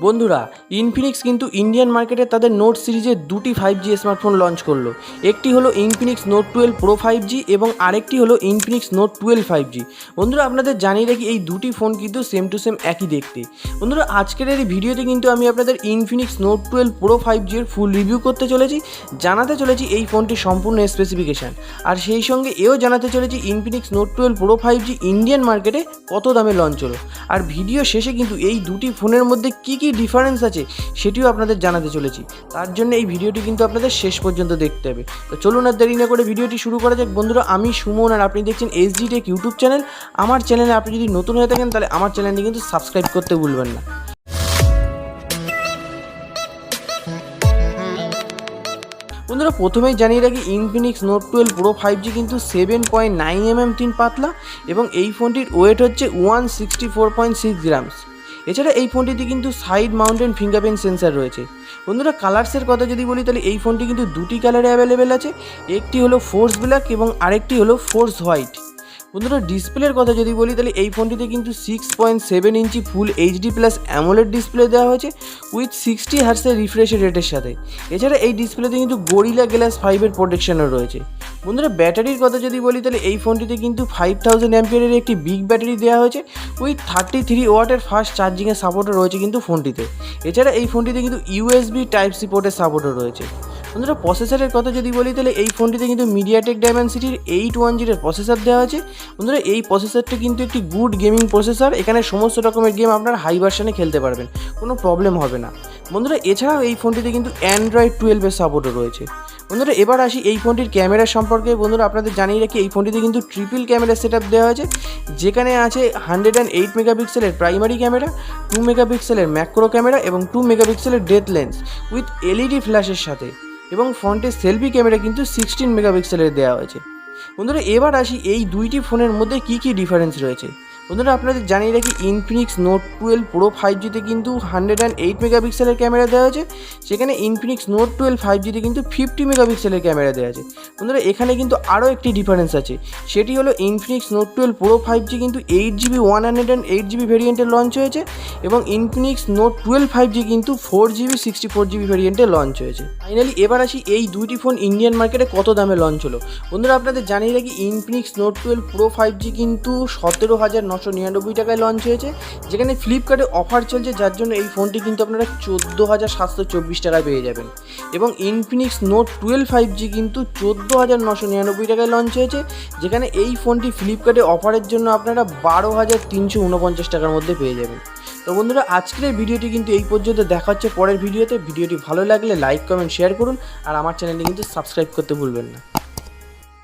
বন্ধুরা, ইনফিনিক্স কিন্তু ইন্ডিয়ান মার্কেটে তাদের নোট সিরিজের দুটি 5G স্মার্টফোন লঞ্চ করলো। একটি হলো ইনফিনিক্স নোট 12 প্রো 5G এবং আরেকটি হলো ইনফিনিক্স নোট 12 5G। বন্ধুরা, আপনাদের জানিয়ে রাখি এই দুটি ফোন কিন্তু সেম টু সেম একই দেখতে। বন্ধুরা, আজকের এই ভিডিওতে কিন্তু আমি আপনাদের ইনফিনিক্স নোট 12 প্রো 5G এর ফুল রিভিউ করতে চলেছি, জানাতে চলেছি এই ফোনটির সম্পূর্ণ স্পেসিফিকেশান, আর সেই সঙ্গে এও জানাতে চলেছি Infinix note 12 pro 5G Indian মার্কেটে কত দামে লঞ্চ হলো। আর ভিডিও শেষে কিন্তু এই দুটি ফোনের মধ্যে কী ডিফারেন্স আছে সেটিও আপনাদের জানাতে চলেছি। তার জন্য এই ভিডিওটি কিন্তু আপনাদের শেষ পর্যন্ত দেখতে হবে। তো চলুন আর দেরি না করে ভিডিওটি শুরু করা যাক। বন্ধুরা, আমি সুমন আর আপনি দেখছেন এসডি টেক ইউটিউব চ্যানেল। আমার চ্যানেলে আপনি যদি নতুন হয়ে থাকেন তাহলে আমার চ্যানেলটি কিন্তু সাবস্ক্রাইব করতে ভুলবেন না। বন্ধুরা, প্রথমেই জানিয়ে রাখি ইনফিনিক্স নোট 12 প্রো 5G কিন্তু 7.9mm থিন পাতলা এবং এই ফোনটির ওয়েট হচ্ছে 164.6 গ্রামস। এছাড়া এই ফোনটিতে কিন্তু সাইড মাউন্টেন ফিঙ্গারপ্রিন্ট সেন্সার রয়েছে। বন্ধুরা, কালার্সের কথা যদি বলি তাহলে এই ফোনটি কিন্তু দুটি কালারে অ্যাভেলেবেল আছে, একটি হলো ফোর্স ব্ল্যাক এবং আরেকটি হলো ফোর্স হোয়াইট। বন্ধুরা, ডিসপ্লের কথা যদি বলি তাহলে এই ফোনটিতে কিন্তু 6.7 ইঞ্চি full HD plus AMOLED display দেওয়া হয়েছে উইথ 60 হার্টসের রিফ্রেশ রেটের সাথে। এছাড়া এই ডিসপ্লেতে কিন্তু গরিলা গ্লাস 5 এর প্রোটেকশনও রয়েছে। বন্ধুরা, ব্যাটারির কথা যদি বলি তাহলে এই ফোনটিতে কিন্তু 5000 অ্যাম্পিয়ারের একটি বিগ ব্যাটারি দেওয়া হয়েছে উইথ 33 ওয়াটের ফাস্ট চার্জিংয়ের সাপোর্টও রয়েছে কিন্তু ফোনটিতে। এছাড়া এই ফোনটিতে কিন্তু ইউএসবি টাইপ সি পোর্টের সাপোর্টও রয়েছে। বন্ধুরা, প্রসেসরের কথা যদি বলি তাহলে এই ফোনটিতে কিন্তু মিডিয়াটেক ডায়মেনসিটির 810 প্রসেসর দেওয়া আছে। বন্ধুরা, এই প্রসেসরটি কিন্তু একটি গুড গেমিং প্রসেসর। এখানে সমস্ত রকমের গেম আপনার হাই ভার্সনে খেলতে পারবেন, কোনো প্রবলেম হবে না। বন্ধুরা, এছাড়াও এই ফোনটিতে কিন্তু অ্যান্ড্রয়েড 12 এর সাপোর্টও রয়েছে। বন্ধুরা, এবার আসি এই ফোনটির ক্যামেরা সম্পর্কে। বন্ধুরা, আপনাদের জানিয়ে রাখি এই ফোনটিতে কিন্তু ট্রিপল ক্যামেরা সেট আপ দেওয়া হয়েছে, যেখানে আছে 108 মেগাপিক্সেলের প্রাইমারি ক্যামেরা, 2 মেগাপিক্সেলের ম্যাক্রো ক্যামেরা এবং 2 মেগাপিক্সেলের ডেথ লেন্স উইথ এলইডি ফ্ল্যাশের সাথে, এবং ফ্রন্টের সেলফি ক্যামেরা কিন্তু 16 মেগাপিক্সেলের দেওয়া হয়েছে। বন্ধুরা, এবার আসি এই দুইটি ফোনের মধ্যে কী কী ডিফারেন্স রয়েছে। বন্ধুরা, আপনাদের জানিয়ে রাখি ইনফিনিক্স নোট 12 প্রো 5Gতে কিন্তু 108 মেগাপিক্সেলের ক্যামেরা দেওয়া আছে, সেখানে ইনফিনিক্স নোট 12 5Gতে কিন্তু 50 মেগাপিক্সেলের ক্যামেরা দেওয়া আছে। বন্ধুরা, এখানে কিন্তু আরও একটি ডিফারেন্স আছে, সেটি হলো ইনফিনিক্স নোট 12 প্রো 5G কিন্তু 8GB 108GB ভেরিয়েন্টে লঞ্চ হয়েছে এবং ইনফিনিক্স নোট 12 5G কিন্তু 4GB 64GB ভেরিয়েন্টে লঞ্চ হয়েছে। ফাইনালি এবার আসি এই দুইটি ফোন ইন্ডিয়ান মার্কেটে কত দামে লঞ্চ হলো। বন্ধুরা, আপনাদের জানিয়ে রাখি ইনফিনিক্স নোট 12 প্রো 5G কিন্তু 17,999 টাকায় লঞ্চ হয়েছে, যেখানে ফ্লিপকার্টে অফার চলছে, যার জন্য এই ফোনটি কিন্তু আপনারা 14,724 টাকায় পেয়ে যাবেন। এবং ইনফিনিক্স নোট 12 5G কিন্তু 14,999 টাকায় লঞ্চ হয়েছে, যেখানে এই ফোনটি ফ্লিপকার্টে অফারের জন্য আপনারা 12,349 টাকার মধ্যে পেয়ে যাবেন। তো বন্ধুরা, আজকের এই ভিডিওটি কিন্তু এই পর্যন্ত। দেখা হচ্ছে পরের ভিডিওতে। ভিডিওটি ভালো লাগলে লাইক কমেন্ট শেয়ার করুন আর আমার চ্যানেলটি কিন্তু সাবস্ক্রাইব করতে ভুলবেন না।